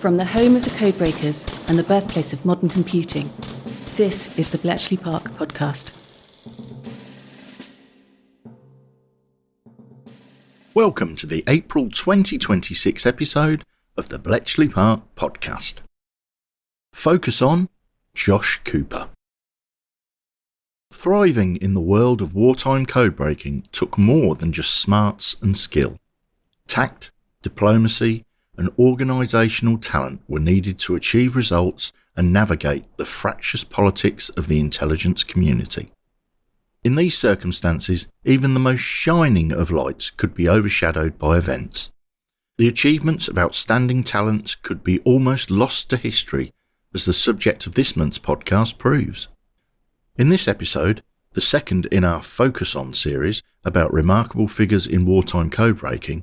From the home of the codebreakers and the birthplace of modern computing, this is the Bletchley Park podcast. Welcome to the April 2026 episode of the Bletchley Park podcast. Focus on Josh Cooper. Thriving in the world of wartime codebreaking took more than just smarts and skill. Tact, diplomacy, and organisational talent were needed to achieve results and navigate the fractious politics of the intelligence community. In these circumstances, even the most shining of lights could be overshadowed by events. The achievements of outstanding talent could be almost lost to history, as the subject of this month's podcast proves. In this episode, the second in our Focus On series about remarkable figures in wartime codebreaking,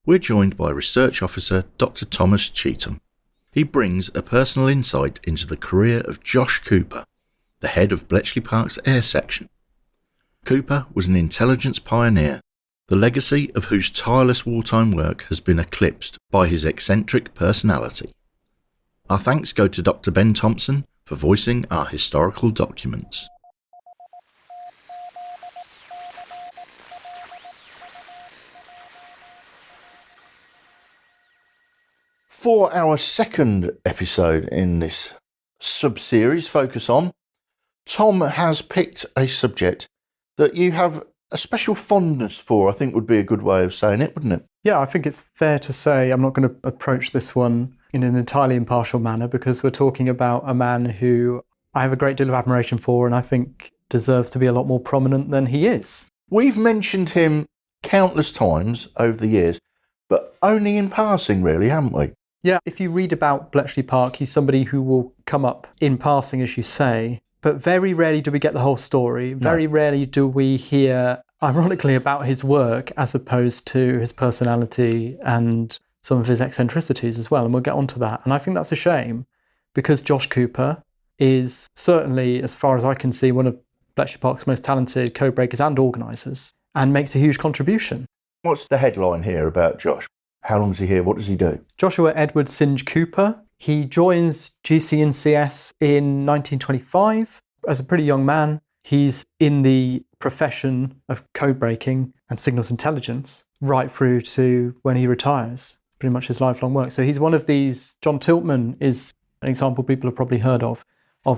we're joined by Research Officer Dr. Thomas Cheetham. He brings a personal insight into the career of Josh Cooper, the head of Bletchley Park's Air Section. Cooper was an intelligence pioneer, the legacy of whose tireless wartime work has been eclipsed by his eccentric personality. Our thanks go to Dr. Ben Thompson for voicing our historical documents. For our second episode in this sub-series, Focus On, Tom has picked a subject that you have a special fondness for, I think would be a good way of saying it, wouldn't it? Yeah, I think it's fair to say I'm not going to approach this one in an entirely impartial manner because we're talking about a man who I have a great deal of admiration for and I think deserves to be a lot more prominent than he is. We've mentioned him countless times over the years, but only in passing really, haven't we? Yeah, if you read about Bletchley Park, he's somebody who will come up in passing, as you say, but very rarely do we get the whole story. Very rarely do we hear, ironically, about his work as opposed to his personality and some of his eccentricities as well, and we'll get onto that. And I think that's a shame because Josh Cooper is certainly, as far as I can see, one of Bletchley Park's most talented codebreakers and organisers and makes a huge contribution. What's the headline here about Josh? How long is he here? What does he do? Joshua Edward Singe Cooper. He joins GC&CS in 1925 as a pretty young man. He's in the profession of codebreaking and signals intelligence right through to when he retires, pretty much his lifelong work. So he's one of these, John Tiltman is an example people have probably heard of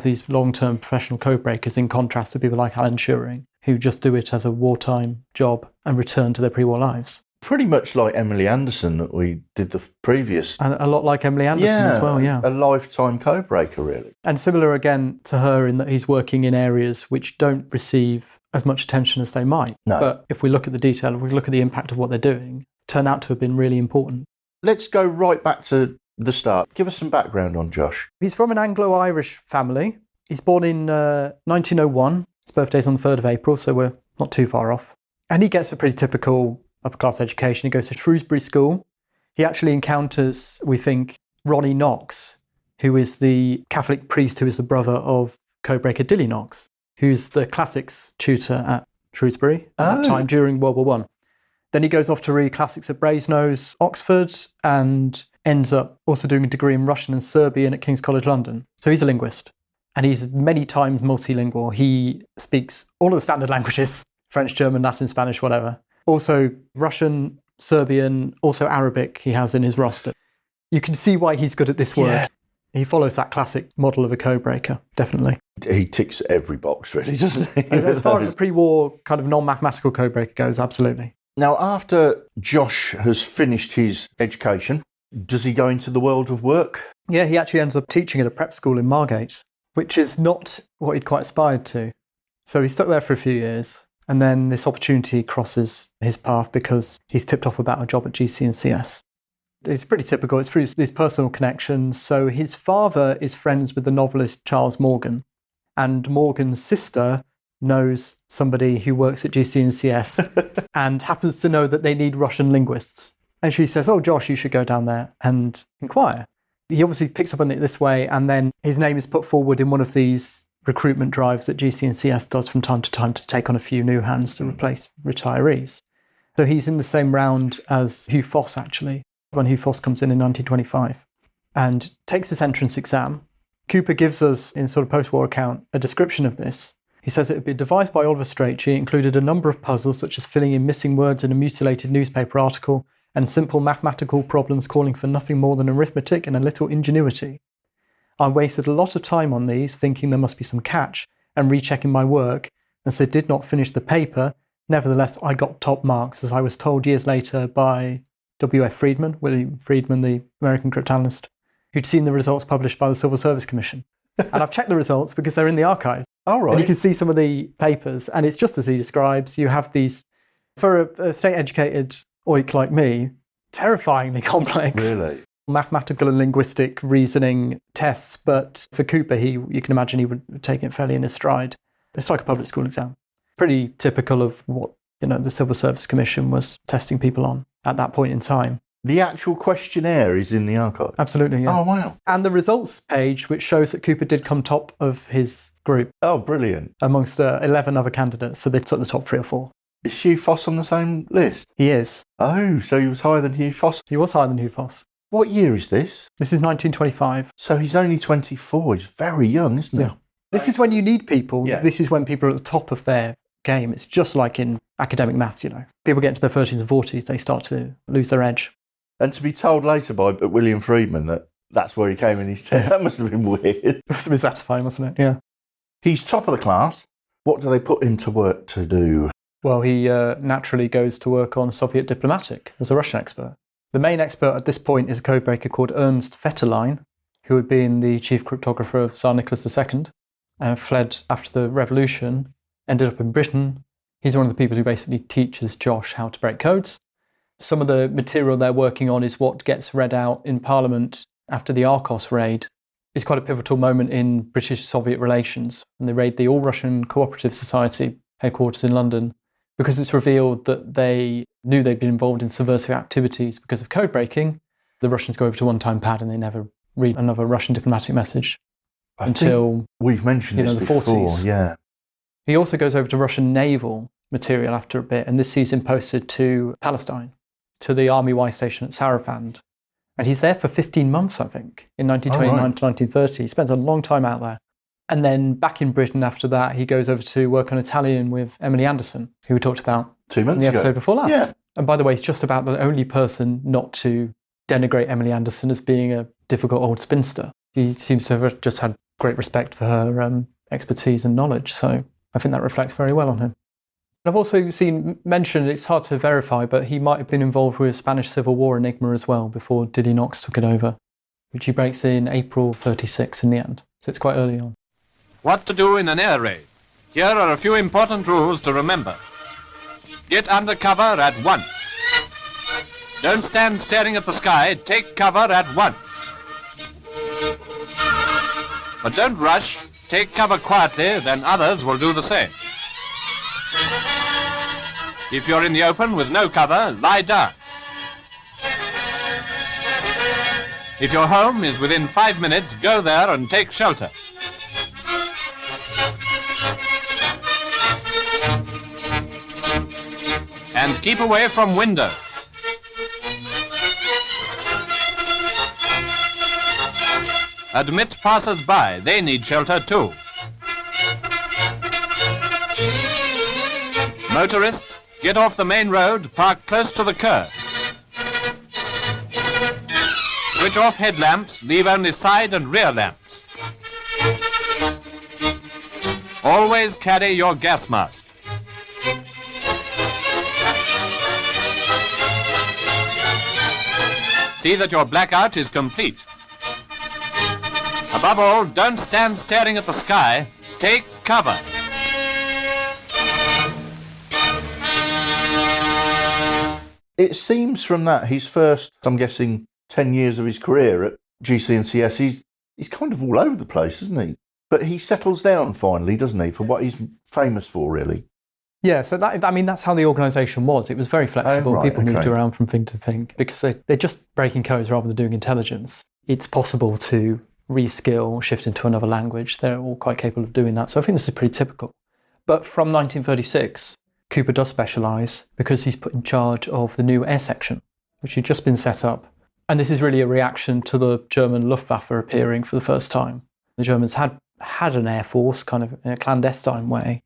these long-term professional codebreakers in contrast to people like Alan Turing, who just do it as a wartime job and return to their pre-war lives. Pretty much like Emily Anderson that we did the previous. And a lot like Emily Anderson as well, yeah. A lifetime codebreaker, really. And similar again to her in that he's working in areas which don't receive as much attention as they might. No. But if we look at the detail, if we look at the impact of what they're doing, turn out to have been really important. Let's go right back to the start. Give us some background on Josh. He's from an Anglo-Irish family. He's born in 1901. His birthday's on the 3rd of April, so we're not too far off. And he gets a pretty typical upper-class education. He goes to Shrewsbury School. He actually encounters, we think, Ronnie Knox, who is the Catholic priest who is the brother of codebreaker Dilly Knox, who's the classics tutor at Shrewsbury at that time during World War I. Then he goes off to read classics at Brasenose, Oxford, and ends up also doing a degree in Russian and Serbian at King's College London. So he's a linguist, and he's many times multilingual. He speaks all of the standard languages, French, German, Latin, Spanish, whatever. Also Russian, Serbian, also Arabic he has in his roster. You can see why he's good at this work. Yeah. He follows that classic model of a codebreaker, definitely. He ticks every box, really, doesn't he? As far as a pre-war kind of non-mathematical codebreaker goes, absolutely. Now, after Josh has finished his education, does he go into the world of work? Yeah, he actually ends up teaching at a prep school in Margate, which is not what he'd quite aspired to. So he stuck there for a few years. And then this opportunity crosses his path because he's tipped off about a job at GC&CS. It's pretty typical. It's through his personal connections. So his father is friends with the novelist Charles Morgan. And Morgan's sister knows somebody who works at GC&CS and happens to know that they need Russian linguists. And she says, oh, Josh, you should go down there and inquire. He obviously picks up on it this way. And then his name is put forward in one of these recruitment drives that GC&CS does from time to time to take on a few new hands to replace retirees. So he's in the same round as Hugh Foss, actually, when Hugh Foss comes in 1925. and takes this entrance exam. Cooper gives us, in sort of post-war account, a description of this. He says it had been devised by Oliver Strachey, included a number of puzzles such as filling in missing words in a mutilated newspaper article, and simple mathematical problems calling for nothing more than arithmetic and a little ingenuity. I wasted a lot of time on these, thinking there must be some catch, and rechecking my work, and so did not finish the paper. Nevertheless, I got top marks, as I was told years later by W.F. Friedman, William Friedman, the American cryptanalyst, who'd seen the results published by the Civil Service Commission. And I've checked the results because they're in the archive. Oh, right. And you can see some of the papers, and it's just as he describes. You have these, for a state-educated oik like me, terrifyingly complex Really? mathematical and linguistic reasoning tests. But for Cooper, you can imagine he would take it fairly in his stride. It's like a public school exam. Pretty typical of what the Civil Service Commission was testing people on at that point in time. The actual questionnaire is in the archive? Absolutely, yeah. Oh, wow. And the results page, which shows that Cooper did come top of his group Oh, brilliant. amongst 11 other candidates. So they took the top 3 or 4. Is Hugh Foss on the same list? He is. Oh, so he was higher than Hugh Foss. He was higher than Hugh Foss. What year is this? This is 1925. So he's only 24. He's very young, isn't he? Yeah. This is when you need people. Yeah. This is when people are at the top of their game. It's just like in academic maths, People get into their 30s and 40s, they start to lose their edge. And to be told later by William Friedman that that's where he came in his test, that must have been weird. It must have been satisfying, wasn't it? Yeah. He's top of the class. What do they put him to work to do? Well, he naturally goes to work on Soviet diplomatic as a Russian expert. The main expert at this point is a codebreaker called Ernst Vetterlein, who had been the chief cryptographer of Tsar Nicholas II, fled after the revolution, ended up in Britain. He's one of the people who basically teaches Josh how to break codes. Some of the material they're working on is what gets read out in Parliament after the Arcos raid. It's quite a pivotal moment in British-Soviet relations, when they raid the All-Russian Cooperative Society headquarters in London, because it's revealed that they knew they'd been involved in subversive activities because of code breaking. The Russians go over to one-time pad and they never read another Russian diplomatic message until we've mentioned this the before. 40s. Yeah. He also goes over to Russian naval material after a bit, and this sees him posted to Palestine, to the Army Y station at Sarafand. And he's there for 15 months, I think, in 1929 to 1930. He spends a long time out there. And then back in Britain after that, he goes over to work on Italian with Emily Anderson, who we talked about 2 months in the ago. episode before last. Yeah. And by the way, he's just about the only person not to denigrate Emily Anderson as being a difficult old spinster. He seems to have just had great respect for her expertise and knowledge. So I think that reflects very well on him. I've also seen mentioned, it's hard to verify, but he might have been involved with Spanish Civil War Enigma as well before Diddy Knox took it over, which he breaks in April 36 in the end. So it's quite early on. What to do in an air raid? Here are a few important rules to remember. Get under cover at once. Don't stand staring at the sky, take cover at once. But don't rush, take cover quietly, then others will do the same. If you're in the open with no cover, lie down. If your home is within 5 minutes, go there and take shelter. And keep away from windows. Admit passers-by, they need shelter too. Motorists, get off the main road, park close to the curb. Switch off headlamps, leave only side and rear lamps. Always carry your gas mask. See that your blackout is complete. Above all, don't stand staring at the sky. Take cover. It seems from that his first, I'm guessing, 10 years of his career at GC&CS, he's kind of all over the place, isn't he? But he settles down finally, doesn't he, for what he's famous for, really? Yeah, so that's how the organisation was. It was very flexible. Oh, right, People moved okay. around from thing to thing because they're just breaking codes rather than doing intelligence. It's possible to reskill, shift into another language. They're all quite capable of doing that. So I think this is pretty typical. But from 1936, Cooper does specialise because he's put in charge of the new air section, which had just been set up And this is really a reaction to the German Luftwaffe appearing for the first time. The Germans had an air force kind of in a clandestine way,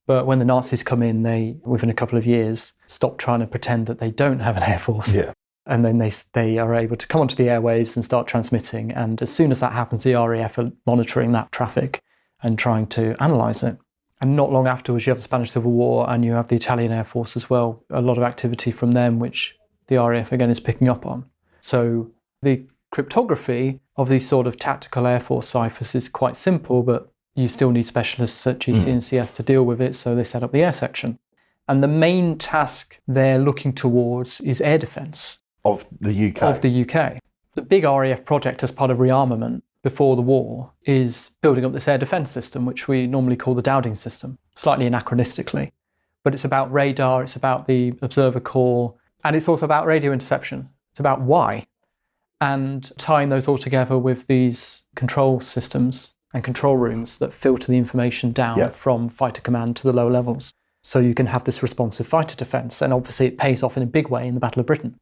but when the Nazis come in, they, within a couple of years, stop trying to pretend that they don't have an air force. Yeah. And then they are able to come onto the airwaves and start transmitting. And as soon as that happens, the RAF are monitoring that traffic and trying to analyse it. And not long afterwards, you have the Spanish Civil War and you have the Italian Air Force as well. A lot of activity from them, which the RAF again is picking up on. So the cryptography of these sort of tactical Air Force ciphers is quite simple, but you still need specialists at GC&CS to deal with it, so they set up the air section. And the main task they're looking towards is air defence. Of the UK? Of the UK. The big RAF project as part of rearmament before the war is building up this air defence system, which we normally call the Dowding system, slightly anachronistically. But it's about radar, it's about the observer core, and it's also about radio interception. It's about why. And tying those all together with these control systems and control rooms that filter the information down from fighter command to the lower levels. So you can have this responsive fighter defence. And obviously it pays off in a big way in the Battle of Britain.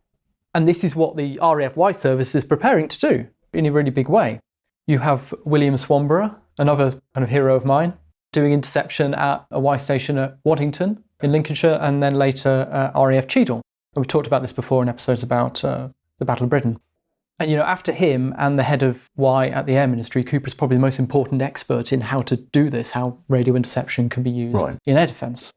And this is what the RAF-Y service is preparing to do in a really big way. You have William Swanborough, another kind of hero of mine, doing interception at a Y station at Waddington in Lincolnshire, and then later RAF Cheadle. And we've talked about this before in episodes about the Battle of Britain. And, after him and the head of Y at the Air Ministry, Cooper's probably the most important expert in how to do this, how radio interception can be used in air defence.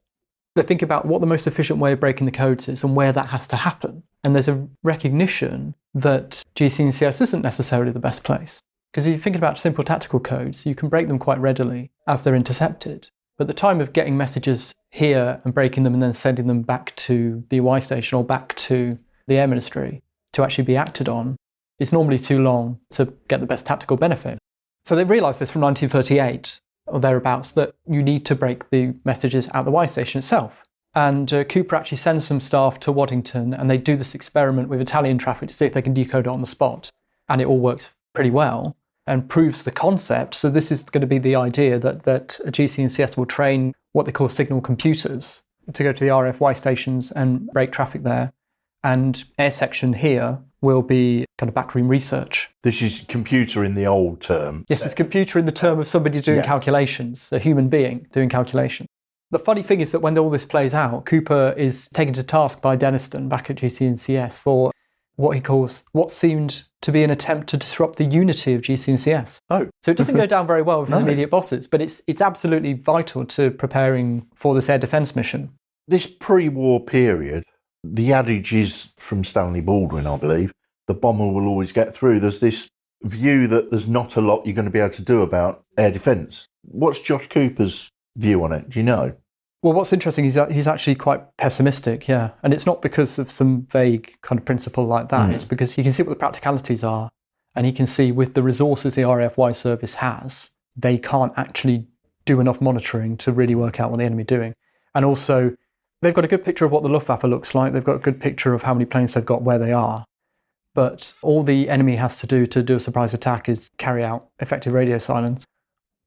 They think about what the most efficient way of breaking the codes is and where that has to happen. And there's a recognition that GC&CS isn't necessarily the best place. Because if you're thinking about simple tactical codes, you can break them quite readily as they're intercepted. But the time of getting messages here and breaking them and then sending them back to the Y station or back to the Air Ministry to actually be acted on is normally too long to get the best tactical benefit. So they realised this from 1938 or thereabouts, that you need to break the messages at the Y station itself. And Cooper actually sends some staff to Waddington and they do this experiment with Italian traffic to see if they can decode it on the spot. And it all works pretty well and proves the concept. So this is going to be the idea that GC&CS will train what they call signal computers to go to the RFY stations and break traffic there. And air section here will be kind of backroom research. This is computer in the old term. Yes, it's computer in the term of somebody doing calculations, a human being doing calculation. The funny thing is that when all this plays out, Cooper is taken to task by Denniston back at GC&CS for what he calls what seemed to be an attempt to disrupt the unity of GC&CS. Oh. So it doesn't go down very well with his immediate bosses, but it's absolutely vital to preparing for this air defence mission. This pre-war period, the adage is from Stanley Baldwin, I believe, the bomber will always get through. There's this view that there's not a lot you're going to be able to do about air defence. What's Josh Cooper's view on it? Do you know? Well, what's interesting is that he's actually quite pessimistic, yeah. And it's not because of some vague kind of principle like that. It's because he can see what the practicalities are, and he can see with the resources the RAF-Y service has, they can't actually do enough monitoring to really work out what the enemy are doing. And also, they've got a good picture of what the Luftwaffe looks like. They've got a good picture of how many planes they've got, where they are. But all the enemy has to do a surprise attack is carry out effective radio silence.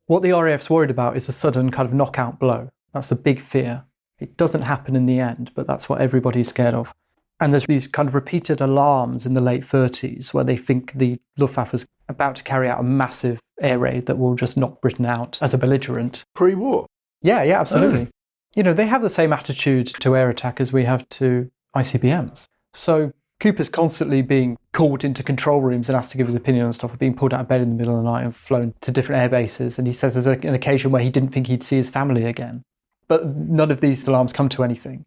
What the RAF's worried about is a sudden kind of knockout blow. That's the big fear. It doesn't happen in the end, but that's what everybody's scared of. And there's these kind of repeated alarms in the late 30s where they think the Luftwaffe is about to carry out a massive air raid that will just knock Britain out as a belligerent. Pre-war? Yeah, absolutely. They have the same attitude to air attack as we have to ICBMs. So Cooper's constantly being called into control rooms and asked to give his opinion on stuff, being pulled out of bed in the middle of the night and flown to different air bases. And he says there's an occasion where he didn't think he'd see his family again. But none of these alarms come to anything.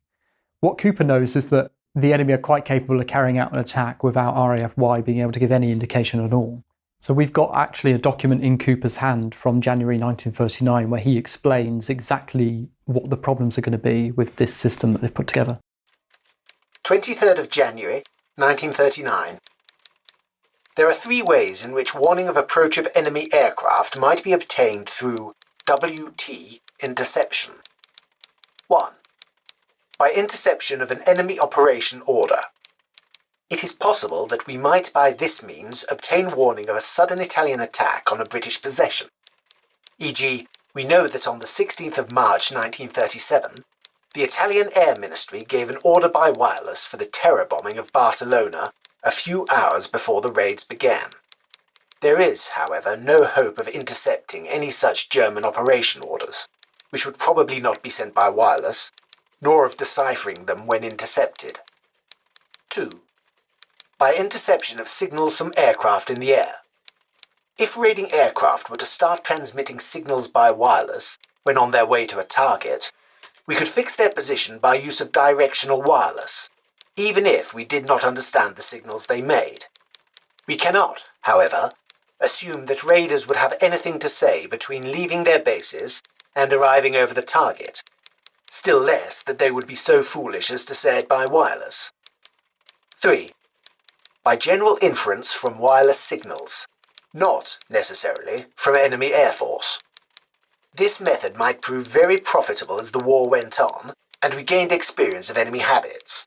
What Cooper knows is that the enemy are quite capable of carrying out an attack without RAF-Y being able to give any indication at all. So we've got actually a document in Cooper's hand from January 1939 where he explains exactly what the problems are going to be with this system that they've put together. 23rd of January, 1939. There are 3 ways in which warning of approach of enemy aircraft might be obtained through WT interception. 1. By interception of an enemy operation order. It is possible that we might by this means obtain warning of a sudden Italian attack on a British possession. E.g., we know that on the 16th of March 1937, the Italian Air Ministry gave an order by wireless for the terror bombing of Barcelona a few hours before the raids began. There is, however, no hope of intercepting any such German operation orders, which would probably not be sent by wireless, nor of deciphering them when intercepted. 2. By interception of signals from aircraft in the air. If raiding aircraft were to start transmitting signals by wireless when on their way to a target, we could fix their position by use of directional wireless, even if we did not understand the signals they made. We cannot, however, assume that raiders would have anything to say between leaving their bases and arriving over the target, still less that they would be so foolish as to say it by wireless. 3. By general inference from wireless signals, not necessarily from enemy air force. This method might prove very profitable as the war went on, and we gained experience of enemy habits.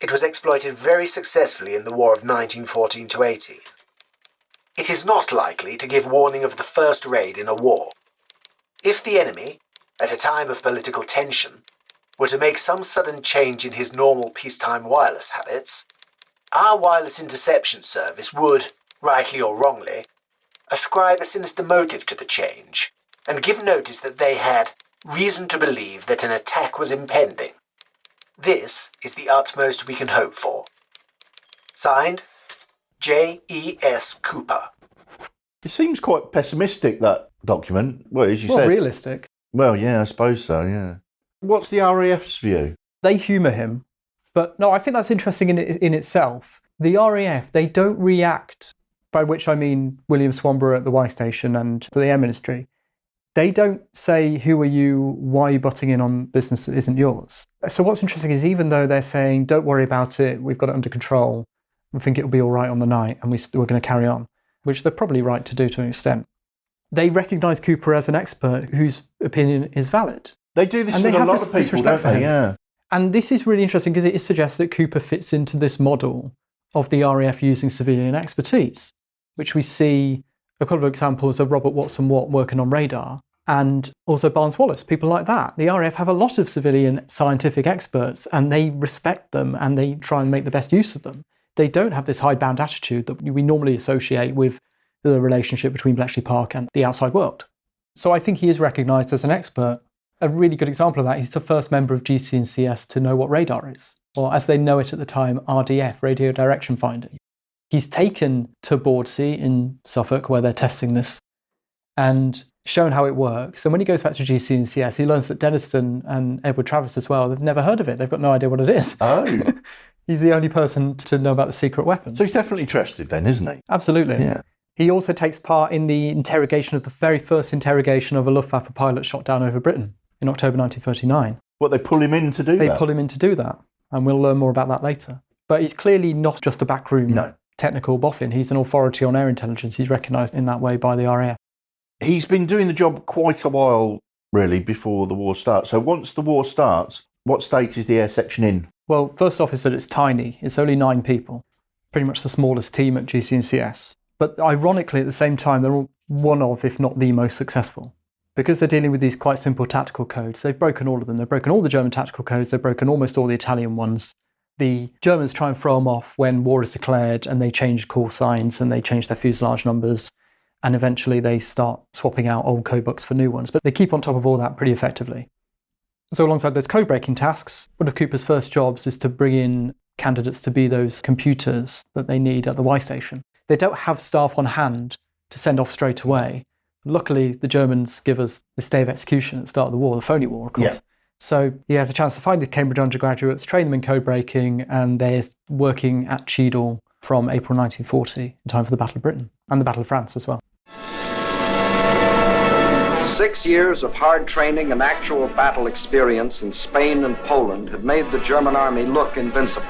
It was exploited very successfully in the War of 1914-18. It is not likely to give warning of the first raid in a war. If the enemy, at a time of political tension, were to make some sudden change in his normal peacetime wireless habits, our wireless interception service would, rightly or wrongly, ascribe a sinister motive to the change, and give notice that they had reason to believe that an attack was impending. This is the utmost we can hope for. Signed, J.E.S. Cooper. It seems quite pessimistic, that document. Well, as you said. Realistic. Well, yeah, I suppose so, yeah. What's the RAF's view? They humour him. But no, I think that's interesting in itself. The RAF, they don't react, by which I mean William Swanborough at the Y Station and the Air Ministry. They don't say, who are you, why are you butting in on business that isn't yours? So what's interesting is even though they're saying, don't worry about it, we've got it under control, we think it'll be all right on the night and we're going to carry on, which they're probably right to do to an extent, they recognise Cooper as an expert whose opinion is valid. They do this with a lot of people, don't they? Yeah. And this is really interesting because it suggests that Cooper fits into this model of the RAF using civilian expertise, which we see a couple of examples of Robert Watson-Watt working on radar, and also Barnes-Wallis, people like that. The RAF have a lot of civilian scientific experts, and they respect them, and they try and make the best use of them. They don't have this hidebound attitude that we normally associate with the relationship between Bletchley Park and the outside world. So I think he is recognised as an expert. A really good example of that, he's the first member of GC&CS to know what radar is, or as they know it at the time, RDF, radio direction finding. He's taken to Bordsea in Suffolk, where they're testing this, and shown how it works. And when he goes back to GC&CS, he learns that Denniston and Edward Travis as well, they've never heard of it. They've got no idea what it is. Oh. He's the only person to know about the secret weapon. So he's definitely trusted then, isn't he? Absolutely. Yeah. He also takes part in the interrogation of the very first interrogation of a Luftwaffe pilot shot down over Britain in October 1939. What, they pull him in to do that? They pull him in to do that, and we'll learn more about that later. But he's clearly not just a backroom technical boffin. He's an authority on air intelligence. He's recognised in that way by the RAF. He's been doing the job quite a while, really, before the war starts. So once the war starts, what state is the air section in? Well, first off is that it's tiny. It's only 9 people, pretty much the smallest team at GC&CS. But ironically, at the same time, they're all one of, if not the most successful. Because they're dealing with these quite simple tactical codes, they've broken all of them. They've broken all the German tactical codes. They've broken almost all the Italian ones. The Germans try and throw them off when war is declared, and they change call signs and they change their fuselage numbers. And eventually they start swapping out old code books for new ones. But they keep on top of all that pretty effectively. So alongside those code-breaking tasks, one of Cooper's first jobs is to bring in candidates to be those computers that they need at the Y Station. They don't have staff on hand to send off straight away. Luckily, the Germans give us this day of execution at the start of the war, the phony war, of course. Yeah. So he has a chance to find the Cambridge undergraduates, train them in code-breaking, and they're working at Cheadle from April 1940 in time for the Battle of Britain and the Battle of France as well. 6 years of hard training and actual battle experience in Spain and Poland had made the German army look invincible.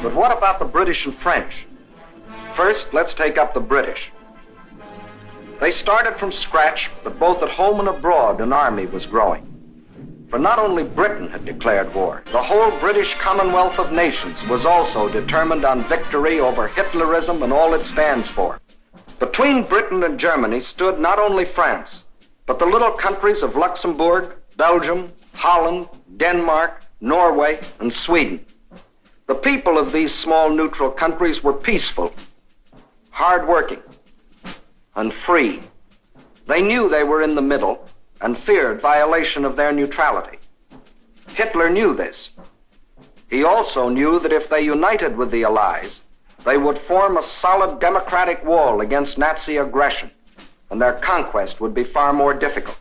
But what about the British and French? First, let's take up the British. They started from scratch, but both at home and abroad, an army was growing. For not only Britain had declared war, the whole British Commonwealth of Nations was also determined on victory over Hitlerism and all it stands for. Between Britain and Germany stood not only France, but the little countries of Luxembourg, Belgium, Holland, Denmark, Norway, and Sweden. The people of these small neutral countries were peaceful, hard-working, and free. They knew they were in the middle and feared violation of their neutrality. Hitler knew this. He also knew that if they united with the Allies, they would form a solid democratic wall against Nazi aggression, and their conquest would be far more difficult.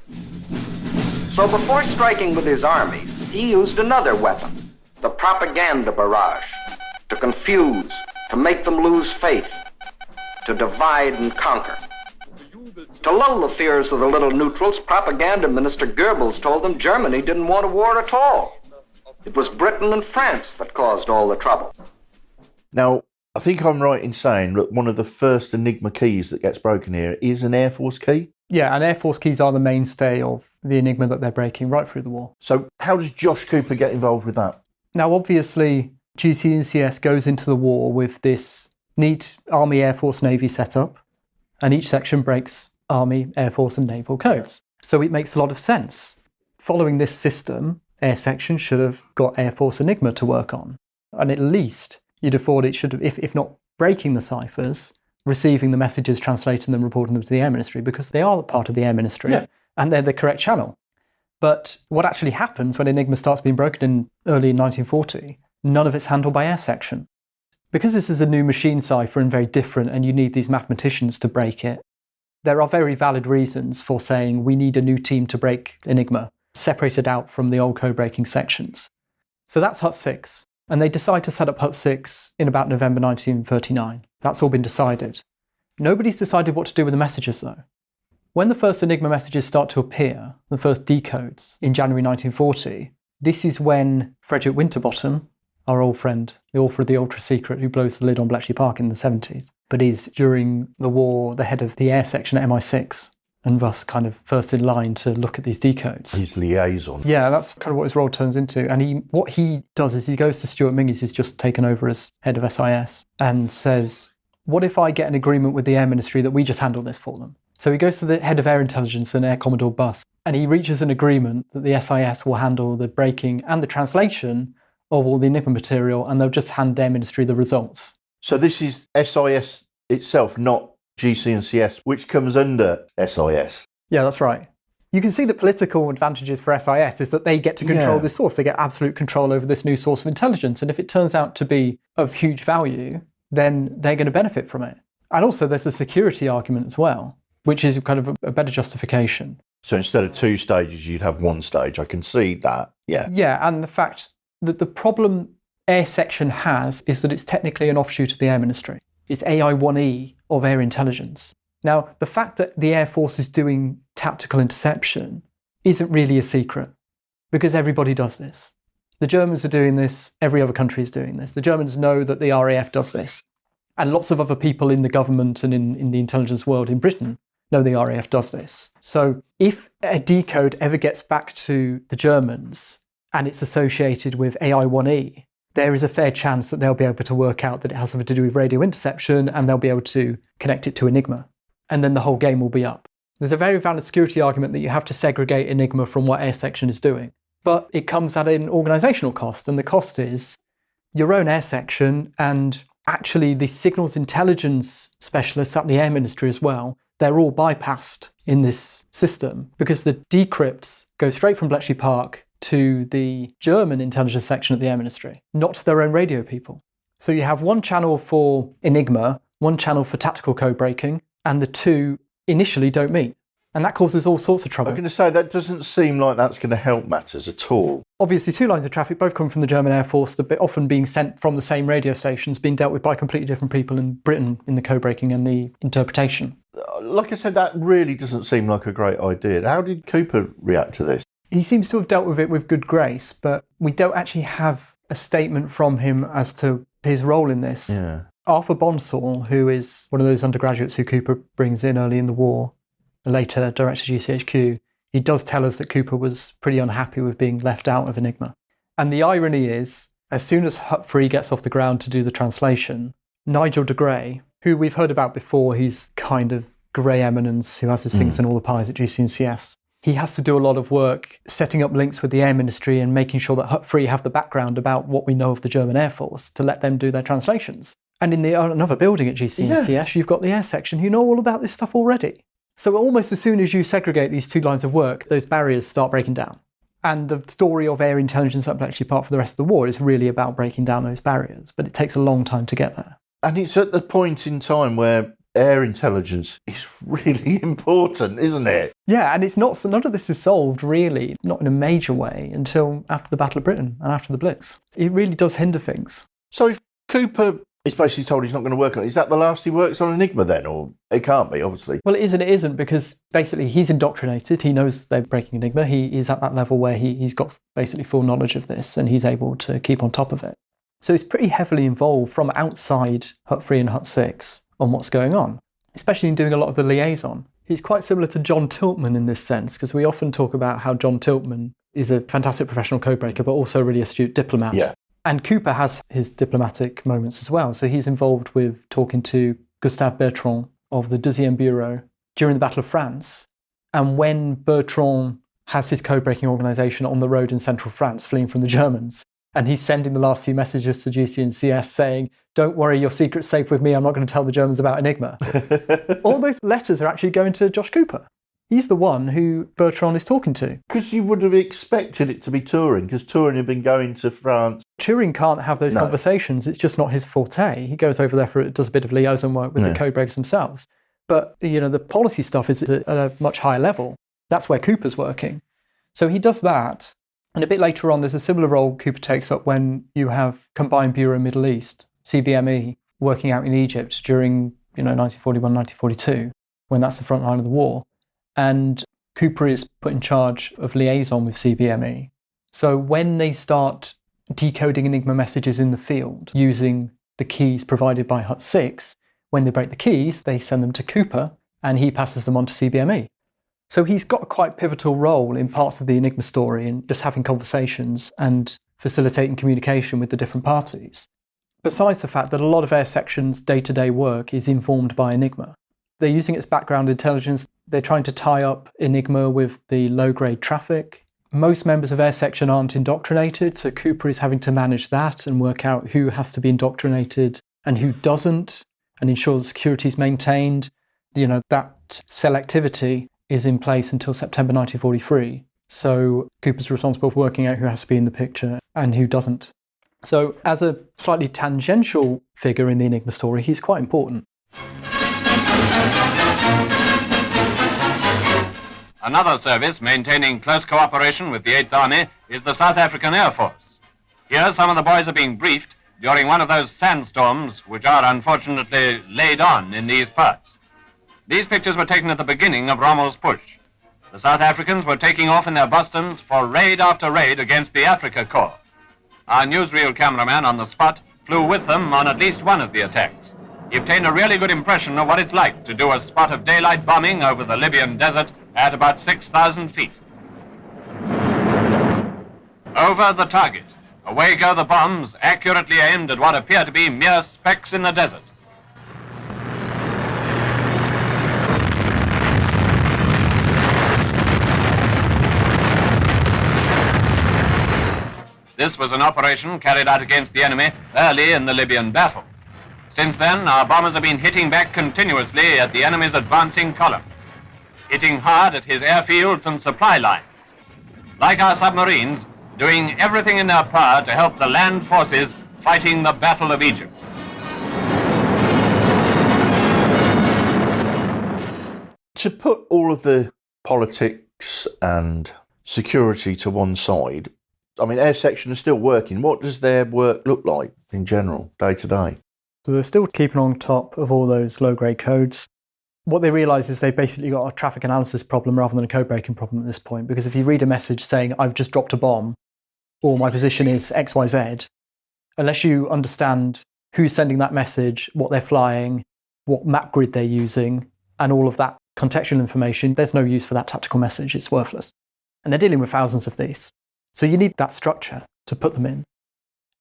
So before striking with his armies, he used another weapon, the propaganda barrage, to confuse, to make them lose faith, to divide and conquer. To lull the fears of the little neutrals, Propaganda Minister Goebbels told them Germany didn't want a war at all. It was Britain and France that caused all the trouble. Now, I think I'm right in saying that one of the first Enigma keys that gets broken here is an Air Force key? Yeah, and Air Force keys are the mainstay of the Enigma that they're breaking right through the war. So how does Josh Cooper get involved with that? Now, obviously, GC&CS goes into the war with this neat Army, Air Force, Navy setup, and each section breaks Army, Air Force and Naval codes. So it makes a lot of sense. Following this system, Air Section should have got Air Force Enigma to work on. And at least you'd have thought it should have, if not breaking the ciphers, receiving the messages, translating them, reporting them to the Air Ministry, because they are part of the Air Ministry, and they're the correct channel. But what actually happens when Enigma starts being broken in early 1940, none of it's handled by Air Section. Because this is a new machine cipher and very different, and you need these mathematicians to break it, there are very valid reasons for saying we need a new team to break Enigma, separated out from the old code-breaking sections. So that's Hut 6. And they decide to set up Hut 6 in about November 1939. That's all been decided. Nobody's decided what to do with the messages, though. When the first Enigma messages start to appear, the first decodes, in January 1940, this is when Frederick Winterbottom, our old friend, the author of the Ultra Secret, who blows the lid on Bletchley Park in the 70s, but is, during the war, the head of the air section at MI6, and thus kind of first in line to look at these decodes. His liaison. Yeah, that's kind of what his role turns into. And what he does is he goes to Stuart Mingus, who's just taken over as head of SIS, and says, what if I get an agreement with the Air Ministry that we just handle this for them? So he goes to the head of Air Intelligence and Air Commodore Buss, and he reaches an agreement that the SIS will handle the breaking and the translation of all the Enigma material, and they'll just hand Air Ministry the results. So this is SIS itself, not GC&CS, which comes under SIS. Yeah, that's right. You can see the political advantages for SIS is that they get to control this source. They get absolute control over this new source of intelligence. And if it turns out to be of huge value, then they're going to benefit from it. And also there's a security argument as well, which is kind of a better justification. So instead of two stages, you'd have one stage. I can see that, yeah. Yeah, and the fact that the problem Air Section has is that it's technically an offshoot of the Air Ministry. It's AI-1E of air intelligence. Now, the fact that the Air Force is doing tactical interception isn't really a secret, because everybody does this. The Germans are doing this, every other country is doing this. The Germans know that the RAF does this. And lots of other people in the government and in the intelligence world in Britain know the RAF does this. So if a decode ever gets back to the Germans and it's associated with AI-1E, there is a fair chance that they'll be able to work out that it has something to do with radio interception, and they'll be able to connect it to Enigma. And then the whole game will be up. There's a very valid security argument that you have to segregate Enigma from what Air Section is doing. But it comes at an organisational cost, and the cost is your own Air Section, and actually the signals intelligence specialists at the Air Ministry as well, they're all bypassed in this system, because the decrypts go straight from Bletchley Park to the German intelligence section at the Air Ministry, not to their own radio people. So you have one channel for Enigma, one channel for tactical code breaking, and the two initially don't meet. And that causes all sorts of trouble. I'm going to say that doesn't seem like that's going to help matters at all. Obviously, two lines of traffic, both come from the German Air Force, they're often being sent from the same radio stations, being dealt with by completely different people in Britain in the code breaking and the interpretation. Like I said, that really doesn't seem like a great idea. How did Cooper react to this? He seems to have dealt with it with good grace, but we don't actually have a statement from him as to his role in this. Yeah. Arthur Bonsall, who is one of those undergraduates who Cooper brings in early in the war, later director of GCHQ, he does tell us that Cooper was pretty unhappy with being left out of Enigma. And the irony is, as soon as Hut 3 gets off the ground to do the translation, Nigel de Grey, who we've heard about before, he's kind of grey eminence who has his fingers in all the pies at GC&CS, he has to do a lot of work setting up links with the Air Ministry and making sure that Hut 3 have the background about what we know of the German Air Force to let them do their translations. And in another building at GC&CS, you've got the air section who know all about this stuff already. So almost as soon as you segregate these two lines of work, those barriers start breaking down. And the story of air intelligence at Bletchley Park for the rest of the war is really about breaking down those barriers, but it takes a long time to get there. And it's at the point in time where air intelligence is really important, isn't it? Yeah, and it's not, none of this is solved really, not in a major way, until after the Battle of Britain and after the Blitz. It really does hinder things. So if Cooper is basically told he's not going to work on it, is that the last he works on Enigma then? Or it can't be, obviously. Well, it is and it isn't, because basically he's indoctrinated. He knows they're breaking Enigma. He is at that level where he's got basically full knowledge of this and he's able to keep on top of it. So he's pretty heavily involved from outside Hut 3 and Hut 6 on what's going on, especially in doing a lot of the liaison. He's quite similar to John Tiltman in this sense, because we often talk about how John Tiltman is a fantastic professional codebreaker, but also a really astute diplomat. Yeah. And Cooper has his diplomatic moments as well. So he's involved with talking to Gustave Bertrand of the Deuxième Bureau during the Battle of France. And when Bertrand has his codebreaking organisation on the road in central France, fleeing from the Germans, and he's sending the last few messages to GC&CS saying, "Don't worry, your secret's safe with me, I'm not going to tell the Germans about Enigma." All those letters are actually going to Josh Cooper. He's the one who Bertrand is talking to. Because you would have expected it to be Turing, because Turing had been going to France. Turing can't have those conversations. It's just not his forte. He goes over there does a bit of liaison work with the codebreakers themselves. But, the policy stuff is at a much higher level. That's where Cooper's working. So he does that. And a bit later on, there's a similar role Cooper takes up when you have Combined Bureau Middle East, CBME, working out in Egypt during, 1941, 1942, when that's the front line of the war. And Cooper is put in charge of liaison with CBME. So when they start decoding Enigma messages in the field using the keys provided by Hut 6, when they break the keys, they send them to Cooper and he passes them on to CBME. So he's got a quite pivotal role in parts of the Enigma story in just having conversations and facilitating communication with the different parties. Besides the fact that a lot of Air Section's day-to-day work is informed by Enigma. They're using its background intelligence. They're trying to tie up Enigma with the low-grade traffic. Most members of Air Section aren't indoctrinated, so Cooper is having to manage that and work out who has to be indoctrinated and who doesn't, and ensure the security is maintained. That selectivity is in place until September 1943. So Cooper's responsible for working out who has to be in the picture and who doesn't. So as a slightly tangential figure in the Enigma story, he's quite important. Another service maintaining close cooperation with the 8th Army is the South African Air Force. Here some of the boys are being briefed during one of those sandstorms which are unfortunately laid on in these parts. These pictures were taken at the beginning of Rommel's push. The South Africans were taking off in their Bostons for raid after raid against the Africa Corps. Our newsreel cameraman on the spot flew with them on at least one of the attacks. He obtained a really good impression of what it's like to do a spot of daylight bombing over the Libyan desert at about 6,000 feet. Over the target, away go the bombs, accurately aimed at what appear to be mere specks in the desert. This was an operation carried out against the enemy early in the Libyan battle. Since then, our bombers have been hitting back continuously at the enemy's advancing column, hitting hard at his airfields and supply lines. Like our submarines, doing everything in their power to help the land forces fighting the Battle of Egypt. To put all of the politics and security to one side, Air Section is still working. What does their work look like in general, day to day? So they're still keeping on top of all those low-grade codes. What they realise is they've basically got a traffic analysis problem rather than a code-breaking problem at this point, because if you read a message saying, "I've just dropped a bomb," or "my position is XYZ," unless you understand who's sending that message, what they're flying, what map grid they're using, and all of that contextual information, there's no use for that tactical message. It's worthless. And they're dealing with thousands of these. So you need that structure to put them in.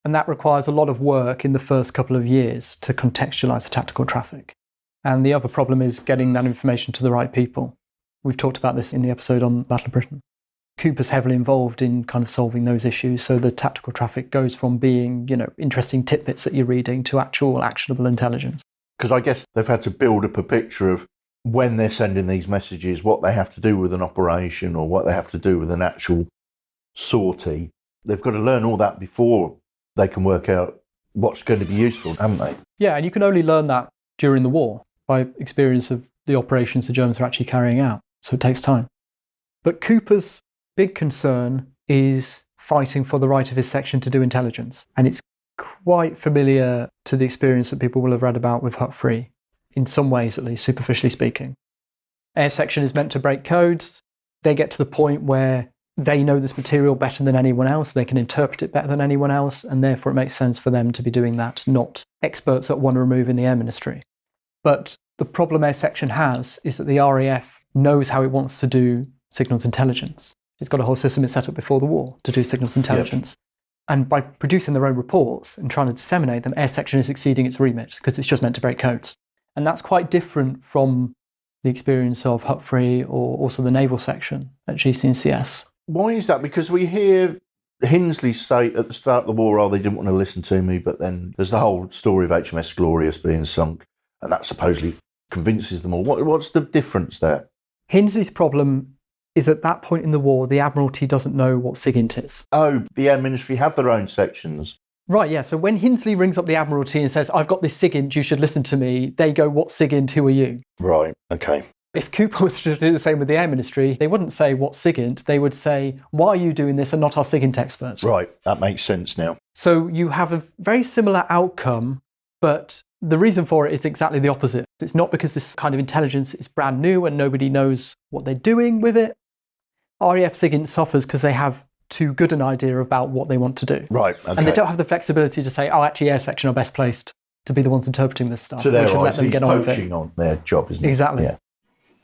And that requires a lot of work in the first couple of years to contextualize the tactical traffic. And the other problem is getting that information to the right people. We've talked about this in the episode on Battle of Britain. Cooper's heavily involved in kind of solving those issues, so the tactical traffic goes from being, interesting tidbits that you're reading to actual actionable intelligence. Because I guess they've had to build up a picture of when they're sending these messages, what they have to do with an operation or what they have to do with an actual sortie. They've got to learn all that before they can work out what's going to be useful, haven't they? Yeah, and you can only learn that during the war by experience of the operations the Germans are actually carrying out. So it takes time. But Cooper's big concern is fighting for the right of his section to do intelligence. And it's quite familiar to the experience that people will have read about with Hut 3, in some ways at least, superficially speaking. Air section is meant to break codes. They get to the point where they know this material better than anyone else. They can interpret it better than anyone else. And therefore it makes sense for them to be doing that, not experts at one remove in the Air Ministry. But the problem Air section has is that the RAF knows how it wants to do signals intelligence. It's got a whole system it set up before the war to do signals intelligence. Yep. And by producing their own reports and trying to disseminate them, Air section is exceeding its remit because it's just meant to break codes. And that's quite different from the experience of Hut 3 or also the naval section at GC&CS. Why is that? Because we hear Hinsley say at the start of the war, they didn't want to listen to me, but then there's the whole story of HMS Glorious being sunk, and that supposedly convinces them all. What's the difference there? Hinsley's problem is at that point in the war, the Admiralty doesn't know what SIGINT is. Oh, the Air Ministry have their own sections. Right, yeah. So when Hinsley rings up the Admiralty and says, I've got this SIGINT, you should listen to me, they go, what SIGINT, who are you? Right, okay. If Cooper was to do the same with the Air Ministry, they wouldn't say, what SIGINT? They would say, why are you doing this and not our SIGINT experts? Right, that makes sense now. So you have a very similar outcome, but the reason for it is exactly the opposite. It's not because this kind of intelligence is brand new and nobody knows what they're doing with it. RAF SIGINT suffers because they have too good an idea about what they want to do. Right, okay. And they don't have the flexibility to say, actually, Air Section are best placed to be the ones interpreting this stuff. So they're let them get on with it. poaching on their job, isn't it? Exactly. Yeah.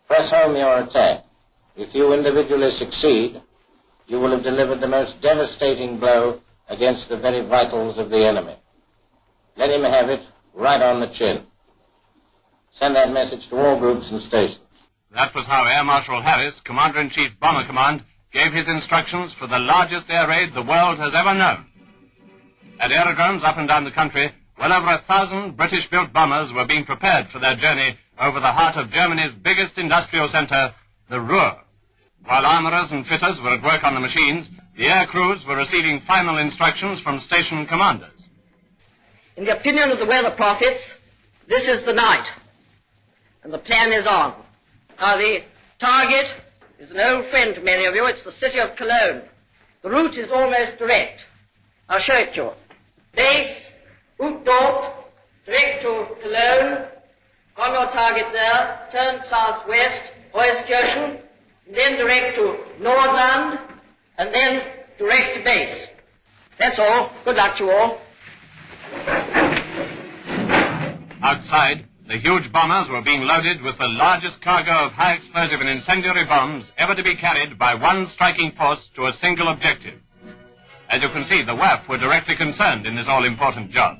Press home your attack. If you individually succeed, you will have delivered the most devastating blow against the very vitals of the enemy. Let him have it right on the chin. Send that message to all groups and stations. That was how Air Marshal Harris, Commander-in-Chief Bomber Command, gave his instructions for the largest air raid the world has ever known. At aerodromes up and down the country, well over 1,000 British-built bombers were being prepared for their journey over the heart of Germany's biggest industrial centre, the Ruhr. While armourers and fitters were at work on the machines, the air crews were receiving final instructions from station commanders. In the opinion of the weather prophets, this is the night, and the plan is on. Now, the target is an old friend to many of you. It's the city of Cologne. The route is almost direct. I'll show it to you. Base, Uchtdorf, direct to Cologne. On your target there, turn southwest, Euskirchen, then direct to Nordland, and then direct to base. That's all. Good luck to you all. Outside, the huge bombers were being loaded with the largest cargo of high explosive and incendiary bombs ever to be carried by one striking force to a single objective. As you can see, the WAF were directly concerned in this all-important job.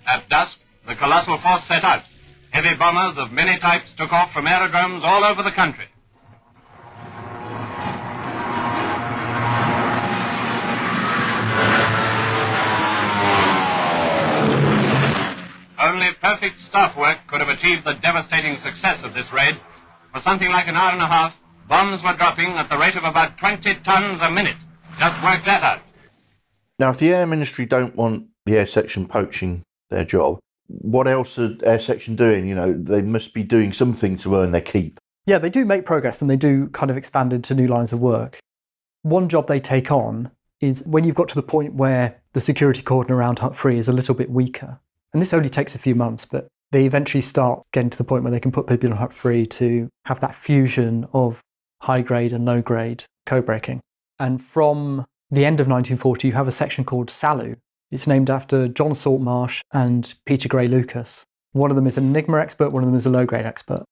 At dusk, the colossal force set out. Heavy bombers of many types took off from aerodromes all over the country. Only perfect staff work could have achieved the devastating success of this raid. For something like an hour and a half, bombs were dropping at the rate of about 20 tons a minute. Just work that out. Now, if the Air Ministry don't want the Air Section poaching their job, what else are Air Section doing? They must be doing something to earn their keep. Yeah, they do make progress and they do kind of expand into new lines of work. One job they take on is when you've got to the point where the security cordon around Hut 3 is a little bit weaker. And this only takes a few months, but they eventually start getting to the point where they can put people on Hut 3 to have that fusion of high grade and low grade codebreaking. And from the end of 1940, you have a section called SALU. It's named after John Saltmarsh and Peter Gray Lucas. One of them is an Enigma expert, one of them is a low grade expert.